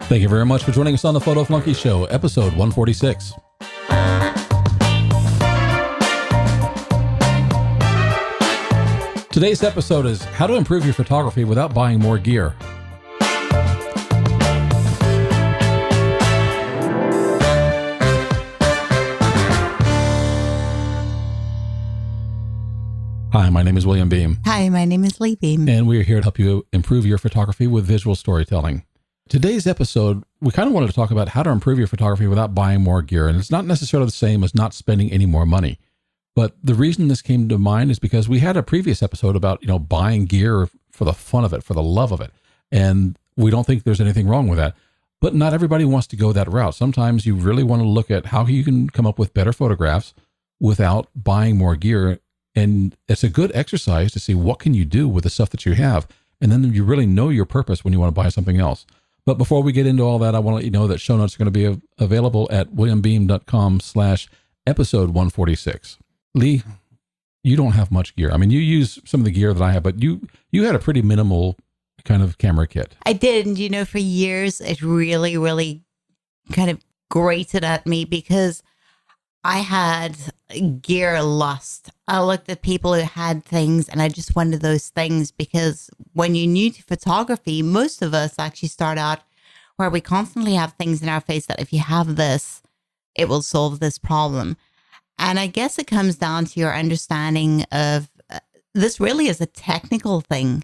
Thank you very much for joining us on the Photo Flunky Show, episode 146. Today's episode is how to improve your photography without buying more gear. Hi, my name is William Beem. Hi, my name is Lee Beem. And we are here to help you improve your photography with visual storytelling. Today's episode, we kind of wanted to talk about how to improve your photography without buying more gear. And it's not necessarily the same as not spending any more money. But the reason this came to mind is because we had a previous episode about, buying gear for the fun of it, for the love of it. And we don't think there's anything wrong with that. But not everybody wants to go that route. Sometimes you really want to look at how you can come up with better photographs without buying more gear. And it's a good exercise to see what can you do with the stuff that you have. And then you really know your purpose when you want to buy something else. But before we get into all that, I want to let you know that show notes are going to be available at williambeem.com/episode 146. Lee, you don't have much gear. I mean, you use some of the gear that I have, but you had a pretty minimal kind of camera kit. I did. And, for years, it really, really kind of grated at me because I had gear lust. I looked at people who had things and I just wanted those things because when you're new to photography, most of us actually start out where we constantly have things in our face that if you have this, it will solve this problem. And I guess it comes down to your understanding of this really is a technical thing.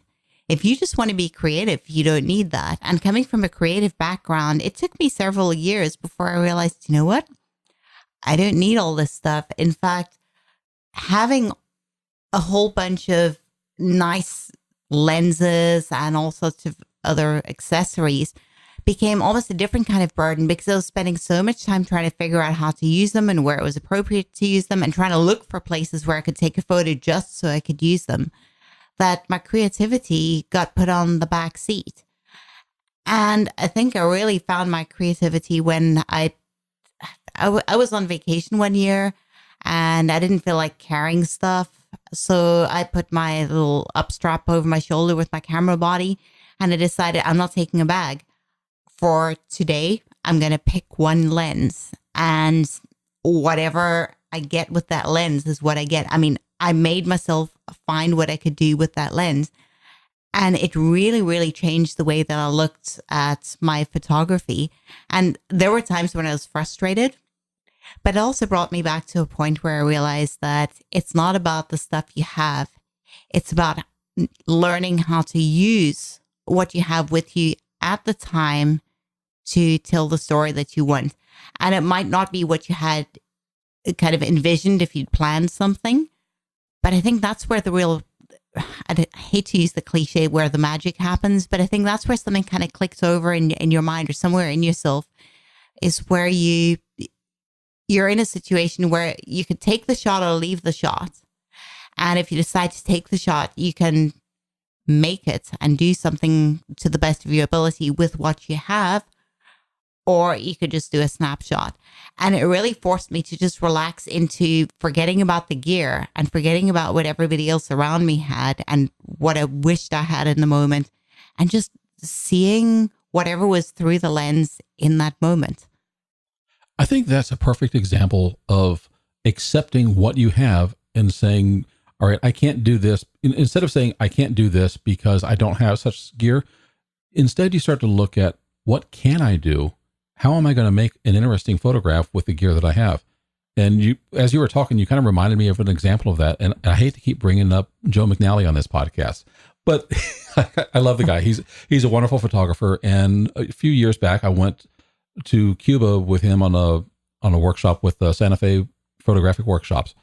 If you just want to be creative, you don't need that. And coming from a creative background, it took me several years before I realized, you know what? I don't need all this stuff. In fact, having a whole bunch of nice lenses and all sorts of other accessories became almost a different kind of burden because I was spending so much time trying to figure out how to use them and where it was appropriate to use them and trying to look for places where I could take a photo just so I could use them, that my creativity got put on the back seat. And I think I really found my creativity when I was on vacation one year and I didn't feel like carrying stuff. So I put my little up strap over my shoulder with my camera body and I decided I'm not taking a bag. For today, I'm going to pick one lens and whatever I get with that lens is what I get. I mean, I made myself find what I could do with that lens. And it really, really changed the way that I looked at my photography. And there were times when I was frustrated, but it also brought me back to a point where I realized that it's not about the stuff you have. It's about learning how to use what you have with you at the time to tell the story that you want. And it might not be what you had kind of envisioned if you'd planned something, but I think that's where the real, I hate to use the cliche where the magic happens, but I think that's where something kind of clicks over in your mind or somewhere in yourself is where you're in a situation where you could take the shot or leave the shot. And if you decide to take the shot, you can make it and do something to the best of your ability with what you have, or you could just do a snapshot. And it really forced me to just relax into forgetting about the gear and forgetting about what everybody else around me had and what I wished I had in the moment and just seeing whatever was through the lens in that moment. I think that's a perfect example of accepting what you have and saying, all right, I can't do this. Instead of saying, I can't do this because I don't have such gear, instead you start to look at what can I do? How am I going to make an interesting photograph with the gear that I have? And as you were talking, you kind of reminded me of an example of that. And I hate to keep bringing up Joe McNally on this podcast, but I love the guy. He's a wonderful photographer. And a few years back, I went to Cuba with him on a workshop with Santa Fe Photographic Workshops.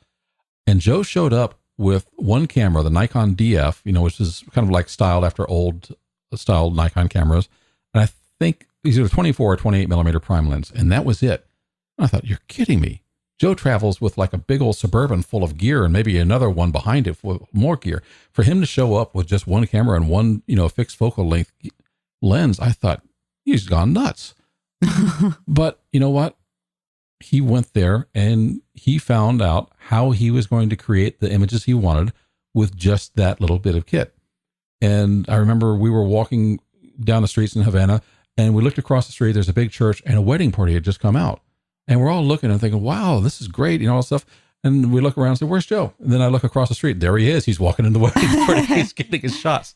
And Joe showed up with one camera, the Nikon DF, which is kind of like styled after old style Nikon cameras. And I think these are 24 or 28 millimeter prime lens. And that was it. And I thought, you're kidding me. Joe travels with like a big old Suburban full of gear and maybe another one behind it with more gear. For him to show up with just one camera and one, fixed focal length lens, I thought, he's gone nuts. But you know what? He went there and he found out how he was going to create the images he wanted with just that little bit of kit. And I remember we were walking down the streets in Havana And we looked across the street. There's a big church and a wedding party had just come out. And we're all looking and thinking, wow, this is great, all this stuff. And we look around and say, where's Joe? And then I look across the street. There he is. He's walking in the wedding party. He's getting his shots.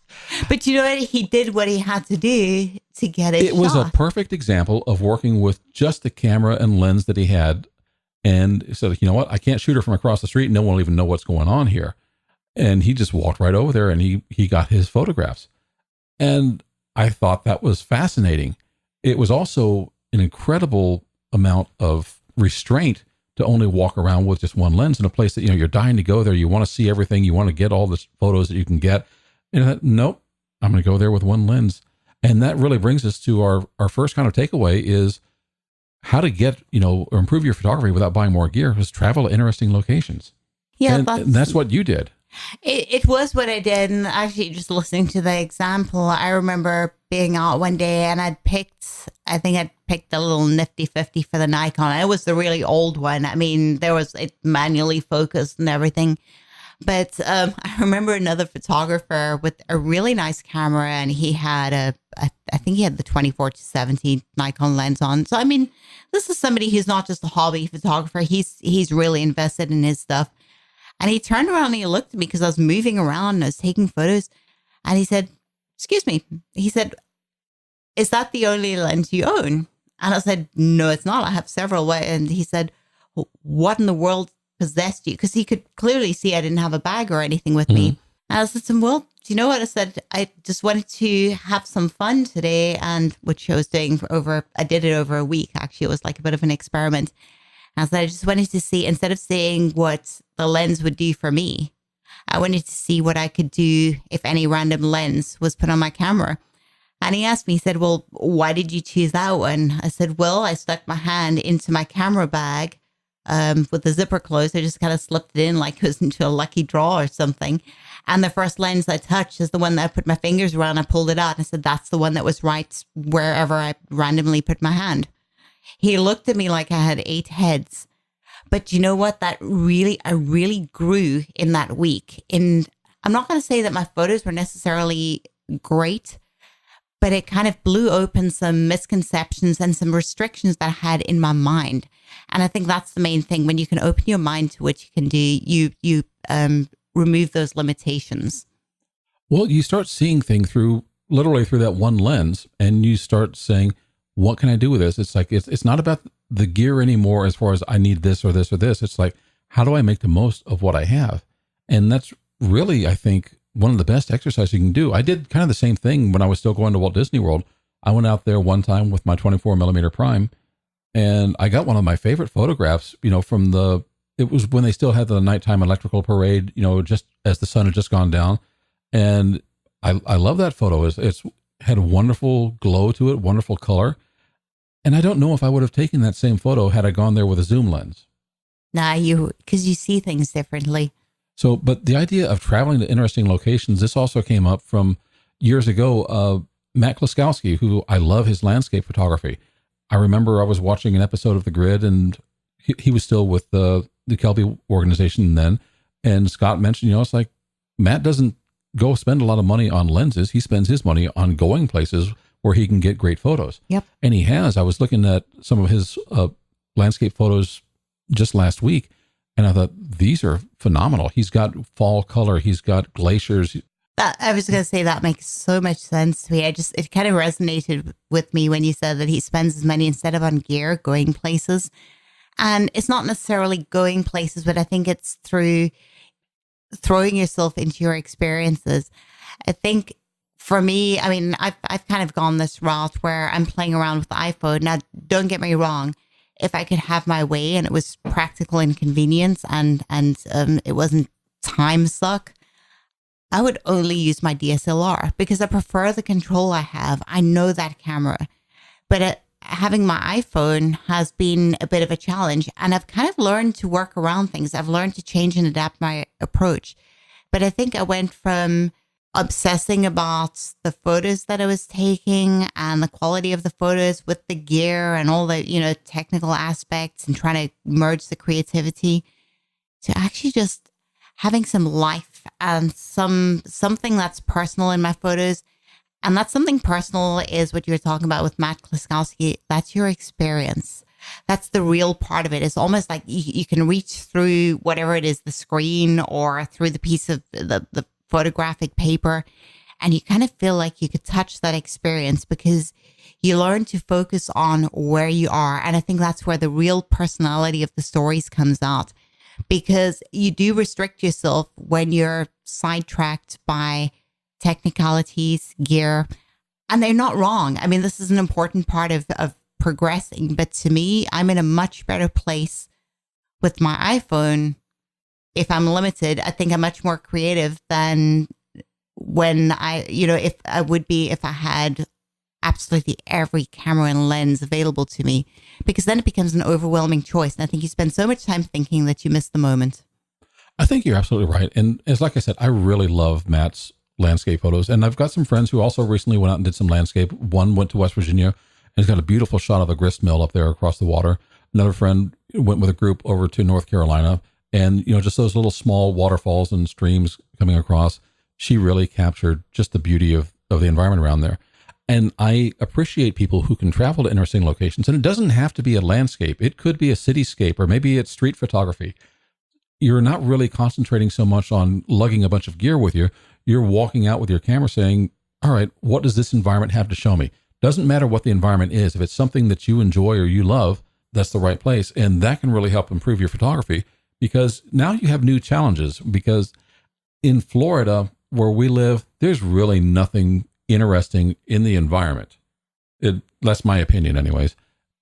But you know what? He did what he had to do to get his shot. It was a perfect example of working with just the camera and lens that he had. And he said, you know what? I can't shoot her from across the street. No one will even know what's going on here. And he just walked right over there and he got his photographs. And I thought that was fascinating. It was also an incredible amount of restraint to only walk around with just one lens in a place that, you're dying to go there. You want to see everything. You want to get all the photos that you can get. And I thought, nope, I'm going to go there with one lens. And that really brings us to our first kind of takeaway is how to get, or improve your photography without buying more gear is travel to interesting locations. Yeah. And that's what you did. It was what I did. And actually, just listening to the example, I remember being out one day and I'd picked the little nifty 50 for the Nikon. It was the really old one. I mean, it manually focused and everything. But I remember another photographer with a really nice camera, and he had I think he had the 24-70 Nikon lens on. So, I mean, this is somebody who's not just a hobby photographer. He's really invested in his stuff. And he turned around and he looked at me because I was moving around and I was taking photos. And he said, excuse me. He said, is that the only lens you own? And I said, no, it's not. I have several. And he said, what in the world possessed you? Because he could clearly see I didn't have a bag or anything with me. And I said to him, well, do you know what? I said, I just wanted to have some fun today. And which I was doing I did it over a week. Actually, it was like a bit of an experiment. And so I just wanted to see, instead of seeing what the lens would do for me, I wanted to see what I could do if any random lens was put on my camera. And he asked me, he said, well, why did you choose that one? I said, well, I stuck my hand into my camera bag with the zipper closed. I just kind of slipped it in like it was into a lucky draw or something. And the first lens I touched is the one that I put my fingers around. I pulled it out and I said, that's the one that was right wherever I randomly put my hand. He looked at me like I had 8 heads. But you know what? I really grew in that week. I'm not going to say that my photos were necessarily great, but it kind of blew open some misconceptions and some restrictions that I had in my mind. And I think that's the main thing. When you can open your mind to what you can do, you remove those limitations. Well, you start seeing things literally through that one lens, and you start saying, what can I do with this? It's like, it's not about the gear anymore as far as I need this or this or this. It's like, how do I make the most of what I have? And that's really, I think, one of the best exercises you can do. I did kind of the same thing when I was still going to Walt Disney World. I went out there one time with my 24 millimeter prime, and I got one of my favorite photographs, it was when they still had the nighttime electrical parade, just as the sun had just gone down. And I love that photo. It's had a wonderful glow to it, wonderful color. And I don't know if I would have taken that same photo had I gone there with a zoom lens. Nah, because you see things differently. So, but the idea of traveling to interesting locations, this also came up from years ago. Matt Kloskowski, who I love his landscape photography. I remember I was watching an episode of The Grid, and he was still with the Kelby organization then. And Scott mentioned, it's like Matt doesn't go spend a lot of money on lenses. He spends his money on going places where he can get great photos. Yep. And he has. I was looking at some of his landscape photos just last week, and I thought, these are phenomenal. He's got fall color. He's got glaciers. I was going to say that makes so much sense to me. It kind of resonated with me when you said that he spends his money instead of on gear, going places. And it's not necessarily going places, but I think it's through throwing yourself into your experiences. I think for me, I mean, I've kind of gone this route where I'm playing around with the iPhone. Now, don't get me wrong. If I could have my way and it was practical and convenience and it wasn't time suck, I would only use my DSLR because I prefer the control I have. I know that camera, but having my iPhone has been a bit of a challenge, and I've kind of learned to work around things. I've learned to change and adapt my approach. But I think I went from obsessing about the photos that I was taking and the quality of the photos with the gear and all the, technical aspects and trying to merge the creativity to actually just having some life and something that's personal in my photos And that's something personal, is what you're talking about with Matt Kloskowski. That's your experience. That's the real part of it. It's almost like you can reach through whatever it is, the screen or through the piece of the photographic paper, and you kind of feel like you could touch that experience because you learn to focus on where you are. And I think that's where the real personality of the stories comes out, because you do restrict yourself when you're sidetracked by technicalities, gear, and they're not wrong. I mean, this is an important part of progressing, but to me, I'm in a much better place with my iPhone. If I'm limited, I think I'm much more creative than when if I would be if I had absolutely every camera and lens available to me, because then it becomes an overwhelming choice. And I think you spend so much time thinking that you miss the moment. I think you're absolutely right. And it's like I said, I really love Matt's landscape photos. And I've got some friends who also recently went out and did some landscape. One went to West Virginia and he's got a beautiful shot of a grist mill up there across the water. Another friend went with a group over to North Carolina, and, just those little small waterfalls and streams coming across. She really captured just the beauty of the environment around there. And I appreciate people who can travel to interesting locations. And it doesn't have to be a landscape. It could be a cityscape, or maybe it's street photography. You're not really concentrating so much on lugging a bunch of gear with you. You're walking out with your camera saying, all right, what does this environment have to show me? Doesn't matter what the environment is. If it's something that you enjoy or you love, that's the right place. And that can really help improve your photography, because now you have new challenges. Because in Florida, where we live, there's really nothing interesting in the environment. That's my opinion anyways,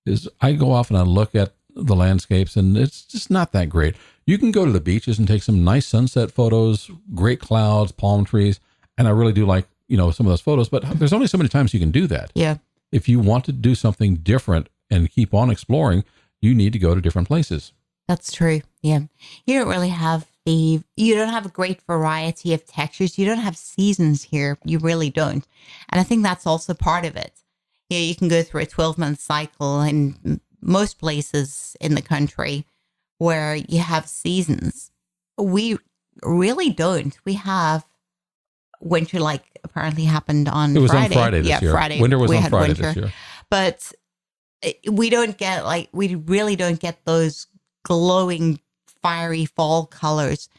is I go off and I look at the landscapes and it's just not that great. You can go to the beaches and take some nice sunset photos, great clouds, palm trees. And I really do like, some of those photos, but there's only so many times you can do that. Yeah. If you want to do something different and keep on exploring, you need to go to different places. That's true. Yeah. You don't really have you don't have a great variety of textures. You don't have seasons here. You really don't. And I think that's also part of it. You can go through a 12-month cycle in most places in the country where you have seasons. We really don't. We have winter, like apparently happened on Friday. It was on Friday this year. Friday. Winter was on Friday this year. But we really don't get those glowing, fiery fall colors.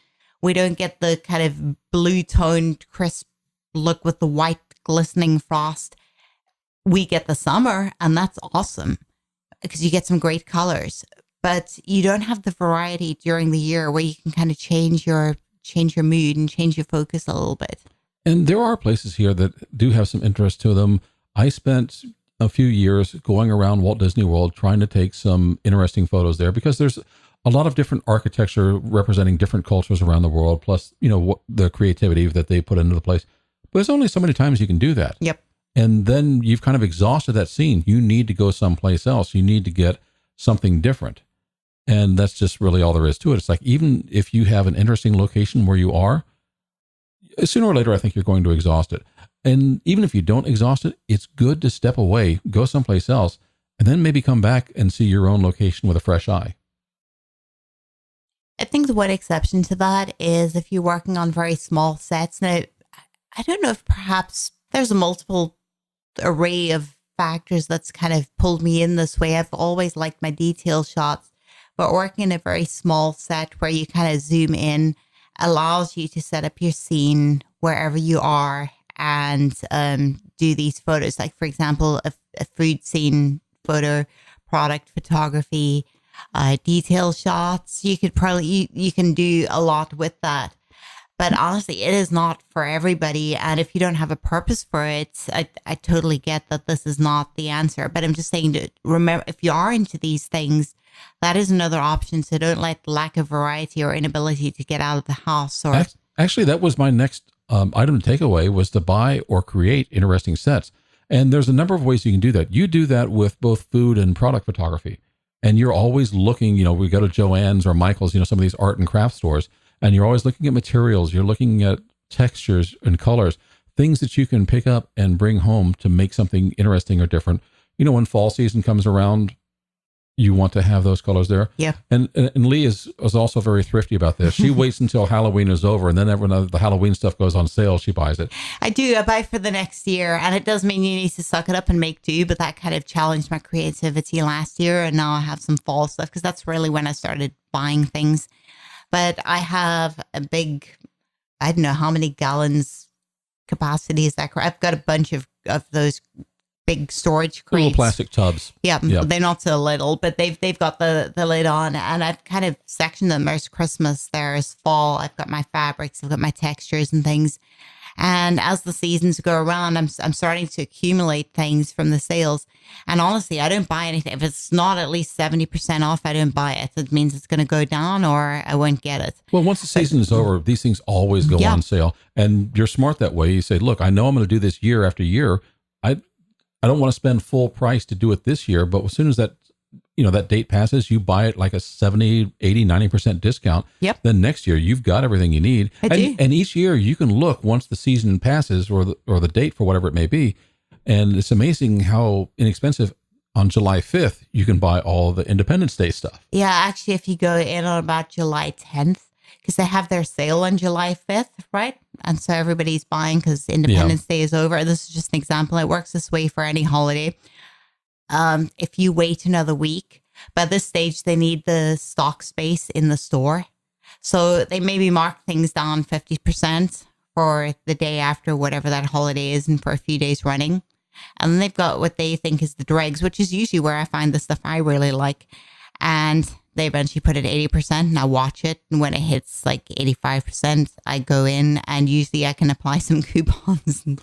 We don't get the kind of blue toned, crisp look with the white glistening frost. We get the summer, and that's awesome because you get some great colors. But you don't have the variety during the year where you can kind of change your mood and change your focus a little bit. And there are places here that do have some interest to them. I spent a few years going around Walt Disney World trying to take some interesting photos there, because there's a lot of different architecture representing different cultures around the world, plus, what the creativity that they put into the place. But there's only so many times you can do that. Yep. And then you've kind of exhausted that scene. You need to go someplace else. You need to get something different. And that's just really all there is to it. It's like, even if you have an interesting location where you are, sooner or later, I think you're going to exhaust it. And even if you don't exhaust it, it's good to step away, go someplace else, and then maybe come back and see your own location with a fresh eye. I think the one exception to that is if you're working on very small sets. Now, I don't know if perhaps there's a multiple array of factors that's kind of pulled me in this way. I've always liked my detail shots, but working in a very small set where you kind of zoom in allows you to set up your scene wherever you are and do these photos. Like, for example, a food scene photo, product photography, detail shots. You can do a lot with that. But honestly, it is not for everybody. And if you don't have a purpose for it, I totally get that this is not the answer. But I'm just saying to remember, if you are into these things, that is another option. So don't let lack of variety or inability to get out of the house. Or actually, that was my next item to take away, was to buy or create interesting sets. And there's a number of ways you can do that. You do that with both food and product photography. And you're always looking, we go to Joann's or Michael's, some of these art and craft stores, and you're always looking at materials. You're looking at textures and colors, things that you can pick up and bring home to make something interesting or different. When fall season comes around, you want to have those colors there. Yeah. And Lee is also very thrifty about this. She waits until Halloween is over, and then when the Halloween stuff goes on sale, she buys it. I do. I buy for the next year, and it does mean you need to suck it up and make do, but that kind of challenged my creativity last year, and now I have some fall stuff because that's really when I started buying things. But I have a big, I don't know how many gallons capacity is that. I've got a bunch of those big storage crates. Little plastic tubs. Yeah, they're not so little, but they've got the lid on, and I've kind of sectioned them. There's Christmas, there's fall. I've got my fabrics, I've got my textures and things. And as the seasons go around, I'm starting to accumulate things from the sales. And honestly, I don't buy anything if it's not at least 70% off. I don't buy it. It means it's going to go down, or I won't get it. Well, once the season is over, these things always go on sale, and you're smart that way. You say, "Look, I know I'm going to do this year after year. I don't want to spend full price to do it this year, but as soon as that date passes, you buy it like a 70, 80, 90% discount. Yep. Then next year you've got everything you need. And each year you can look once the season passes or the date for whatever it may be. And it's amazing how inexpensive on July 5th, you can buy all the Independence Day stuff. Yeah. Actually, if you go in on about July 10th, because they have their sale on July 5th, right? And so everybody's buying because Independence Day is over. This is just an example. It works this way for any holiday. If you wait another week, by this stage, they need the stock space in the store. So they maybe mark things down 50% for the day after whatever that holiday is and for a few days running. And then they've got what they think is the dregs, which is usually where I find the stuff I really like. And they eventually put it 80% and I watch it. And when it hits like 85%, I go in and usually I can apply some coupons and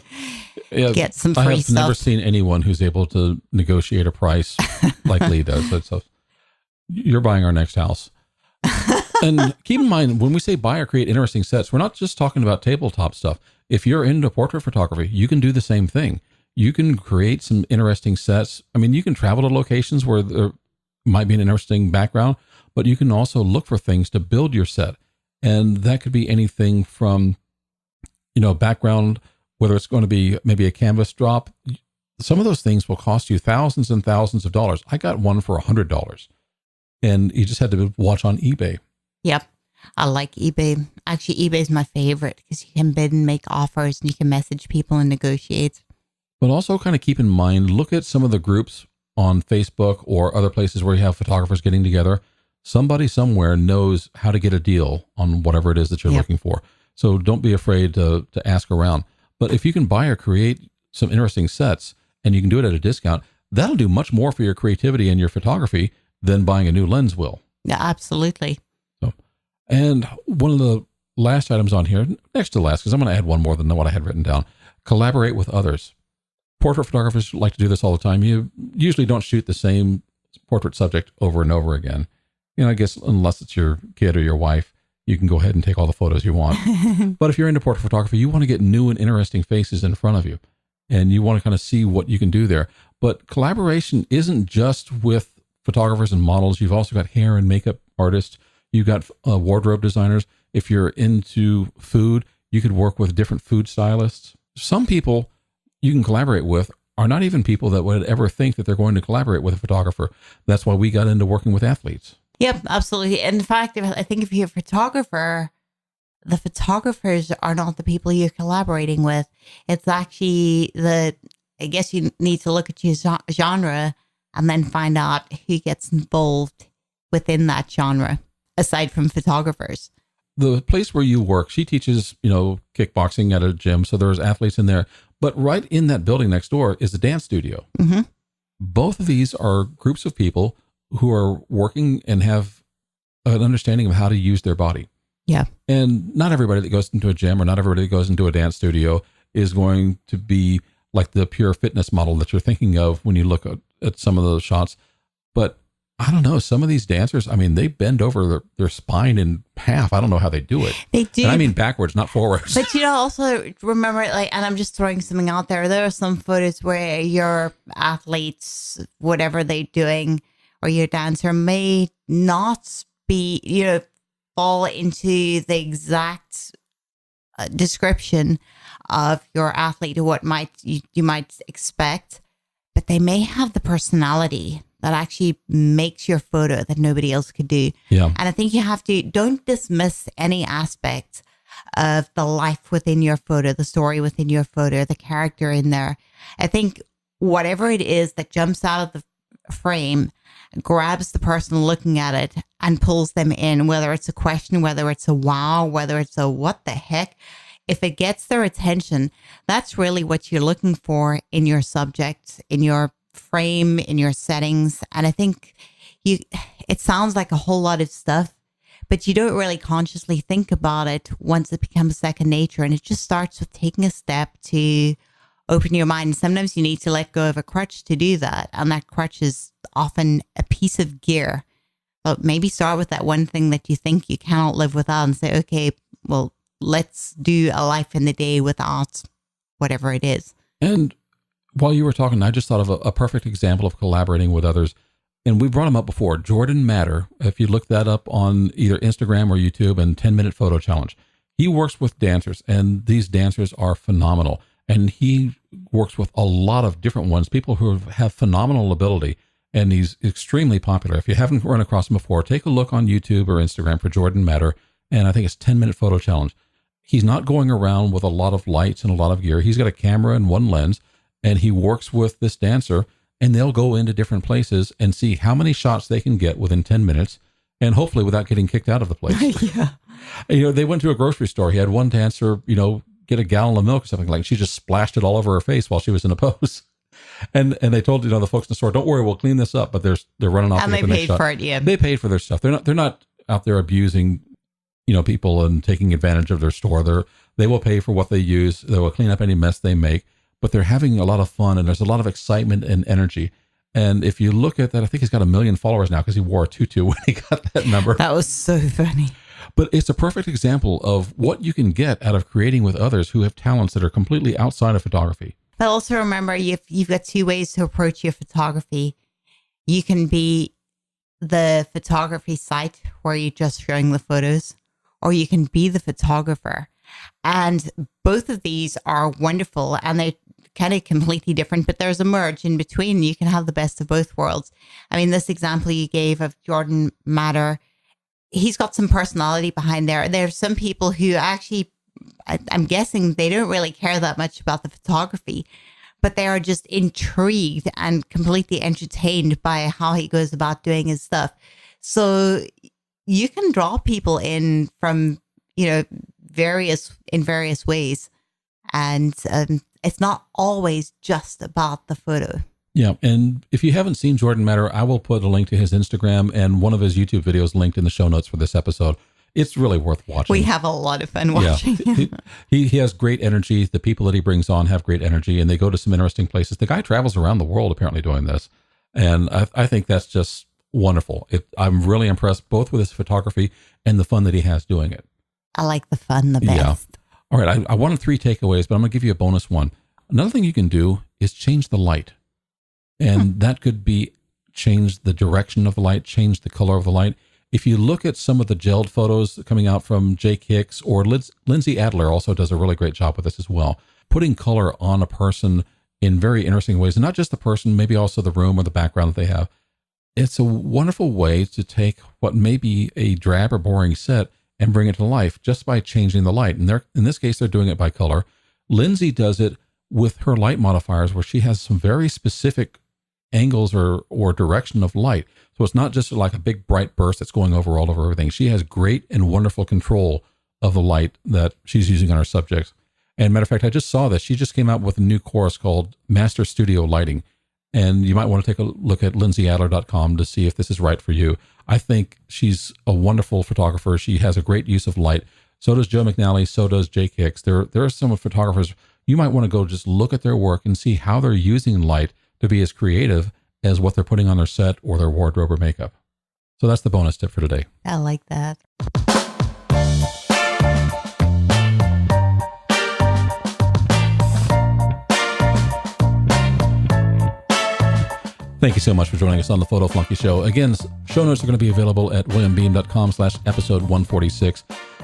get some free stuff. I've never seen anyone who's able to negotiate a price like Lee does. So you're buying our next house. And keep in mind, when we say buy or create interesting sets, we're not just talking about tabletop stuff. If you're into portrait photography, you can do the same thing. You can create some interesting sets. I mean, you can travel to locations where there might be an interesting background, but you can also look for things to build your set. And that could be anything from, background, whether it's going to be maybe a canvas drop. Some of those things will cost you thousands and thousands of dollars. I got one for $100, and you just had to watch on eBay. Yep. I like eBay. Actually, eBay is my favorite because you can bid and make offers and you can message people and negotiate. But also kind of keep in mind, look at some of the groups on Facebook or other places where you have photographers getting together. Somebody somewhere knows how to get a deal on whatever it is that you're looking for. So don't be afraid to ask around. But if you can buy or create some interesting sets and you can do it at a discount, that'll do much more for your creativity and your photography than buying a new lens will. Yeah, absolutely. So, and one of the last items on here, next to last, because I'm going to add one more than what I had written down, collaborate with others. Portrait photographers like to do this all the time. You usually don't shoot the same portrait subject over and over again. I guess unless it's your kid or your wife, you can go ahead and take all the photos you want. But if you're into portrait photography, you want to get new and interesting faces in front of you, and you want to kind of see what you can do there. But collaboration isn't just with photographers and models. You've also got hair and makeup artists. You've got wardrobe designers. If you're into food, you could work with different food stylists. Some people you can collaborate with are not even people that would ever think that they're going to collaborate with a photographer. That's why we got into working with athletes. Yep, absolutely. In fact, I think if you're a photographer, the photographers are not the people you're collaborating with. It's actually I guess you need to look at your genre and then find out who gets involved within that genre, aside from photographers. The place where you work, she teaches, kickboxing at a gym. So there's athletes in there. But right in that building next door is a dance studio. Mm-hmm. Both of these are groups of people who are working and have an understanding of how to use their body. Yeah. And not everybody that goes into a gym or not everybody that goes into a dance studio is going to be like the pure fitness model that you're thinking of when you look at some of those shots. But I don't know, some of these dancers, they bend over their spine in half. I don't know how they do it. They do. And I mean backwards, not forwards. But also remember, and I'm just throwing something out there. There are some photos where your athletes, whatever they're doing, or your dancer may not be, fall into the exact description of your athlete or what you might expect, but they may have the personality that actually makes your photo that nobody else could do. Yeah. And I think you have to, don't dismiss any aspect of the life within your photo, the story within your photo, the character in there. I think whatever it is that jumps out of the frame grabs the person looking at it and pulls them in, whether it's a question, whether it's a wow, whether it's a what the heck. If it gets their attention, that's really what you're looking for in your subject, in your frame, in your settings. And I think it sounds like a whole lot of stuff, but you don't really consciously think about it once it becomes second nature. And it just starts with taking a step to open your mind. Sometimes you need to let go of a crutch to do that. And that crutch is often a piece of gear. But maybe start with that one thing that you think you cannot live without and say, okay, well, let's do a life in the day without whatever it is. And while you were talking, I just thought of a perfect example of collaborating with others. And we brought him up before, Jordan Matter. If you look that up on either Instagram or YouTube, and 10-minute photo challenge, he works with dancers, and these dancers are phenomenal. And he works with a lot of different ones, people who have phenomenal ability, and he's extremely popular. If you haven't run across him before, take a look on YouTube or Instagram for Jordan Matter, and I think it's 10-minute photo challenge. He's not going around with a lot of lights and a lot of gear. He's got a camera and one lens, and he works with this dancer, and they'll go into different places and see how many shots they can get within 10 minutes, and hopefully without getting kicked out of the place. Yeah. You know, they went to a grocery store. He had one dancer, you know, get a gallon of milk or something like that. She just splashed it all over her face while she was in a pose. And they told, you know, the folks in the store, don't worry, we'll clean this up. But they're running off. And they paid for it, yeah. They paid for their stuff. They're not out there abusing, you know, people and taking advantage of their store. They will pay for what they use. They will clean up any mess they make. But they're having a lot of fun, and there's a lot of excitement and energy. And if you look at that, I think he's got 1 million followers now because he wore a tutu when he got that number. That was so funny. But it's a perfect example of what you can get out of creating with others who have talents that are completely outside of photography. But also remember, you've got two ways to approach your photography. You can be the photography site where you're just showing the photos, or you can be the photographer. And both of these are wonderful, and they're kind of completely different, but there's a merge in between. You can have the best of both worlds. I mean, this example you gave of Jordan Matter, he's got some personality behind there. There's some people who actually, I'm guessing they don't really care that much about the photography, but they are just intrigued and completely entertained by how he goes about doing his stuff. So you can draw people in from, you know, various ways. And it's not always just about the photo. Yeah. And if you haven't seen Jordan Matter, I will put a link to his Instagram and one of his YouTube videos linked in the show notes for this episode. It's really worth watching. We have a lot of fun watching. Yeah. He has great energy. The people that he brings on have great energy, and they go to some interesting places. The guy travels around the world apparently doing this. And I think that's just wonderful. I'm really impressed both with his photography and the fun that he has doing it. I like the fun the best. Yeah. All right. I wanted 3 takeaways, but I'm going to give you a bonus one. Another thing you can do is change the light. And that could be change the direction of the light, change the color of the light. If you look at some of the gelled photos coming out from Jake Hicks, or Lindsay Adler also does a really great job with this as well, putting color on a person in very interesting ways, and not just the person, maybe also the room or the background that they have. It's a wonderful way to take what may be a drab or boring set and bring it to life just by changing the light. And in this case, they're doing it by color. Lindsay does it with her light modifiers, where she has some very specific angles or direction of light. So it's not just like a big bright burst that's going over all over everything. She has great and wonderful control of the light that she's using on her subjects. And matter of fact, I just saw that she just came out with a new course called Master Studio Lighting. And you might want to take a look at lindsayadler.com to see if this is right for you. I think she's a wonderful photographer. She has a great use of light. So does Joe McNally. So does Jake Hicks. There are some photographers. You might want to go just look at their work and see how they're using light to be as creative as what they're putting on their set or their wardrobe or makeup. So that's the bonus tip for today. I like that. Thank you so much for joining us on the Photo Flunky Show. Again, show notes are going to be available at williambeam.com/episode 146.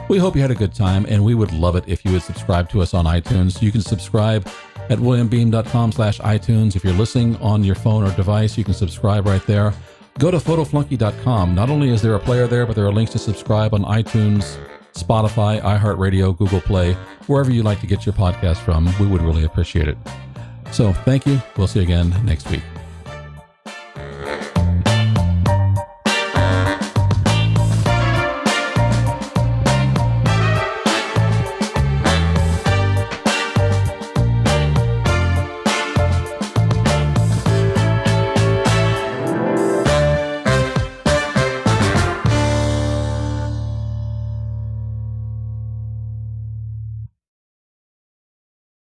We hope you had a good time, and we would love it if you would subscribe to us on iTunes. You can subscribe at williambeam.com/iTunes. If you're listening on your phone or device, you can subscribe right there. Go to photoflunky.com. Not only is there a player there, but there are links to subscribe on iTunes, Spotify, iHeartRadio, Google Play, wherever you like to get your podcast from. We would really appreciate it. So thank you. We'll see you again next week.